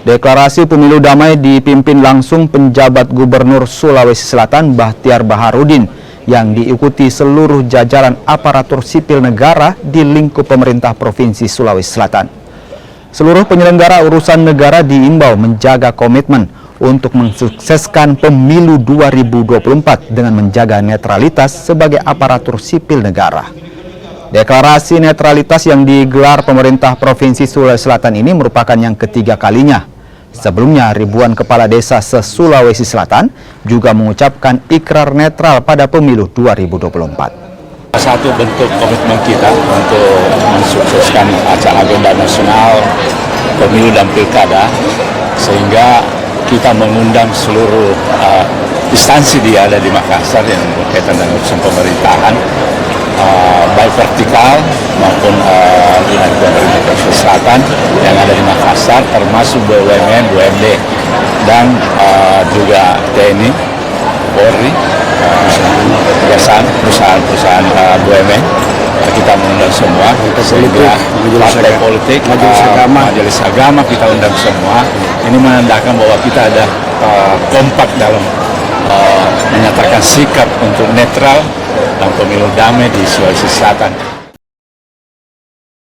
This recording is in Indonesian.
Deklarasi pemilu damai dipimpin langsung penjabat Gubernur Sulawesi Selatan Bahtiar Baharudin yang diikuti seluruh jajaran aparatur sipil negara di lingkup pemerintah Provinsi Sulawesi Selatan. Seluruh penyelenggara urusan negara diimbau menjaga komitmen untuk mensukseskan pemilu 2024 dengan menjaga netralitas sebagai aparatur sipil negara. Deklarasi netralitas yang digelar pemerintah Provinsi Sulawesi Selatan ini merupakan yang ketiga kalinya. Sebelumnya, ribuan kepala desa se-Sulawesi Selatan juga mengucapkan ikrar netral pada pemilu 2024. Satu bentuk komitmen kita untuk mensukseskan acara agenda nasional, pemilu dan pilkada, sehingga kita mengundang seluruh instansi yang ada di Makassar yang berkaitan dengan urusan pemerintahan, baik vertikal maupun dengan pemerintah Provinsi Selatan yang ada di Makassar, termasuk BUMN, BUMD, dan juga TNI, Polri, perusahaan BUMN. Kita mengundang semua, sehingga partai politik, majelis agama kita undang semua. Ini menandakan bahwa kita ada kompak dalam menyatakan sikap untuk netral dan pemilu damai di Sulawesi Selatan.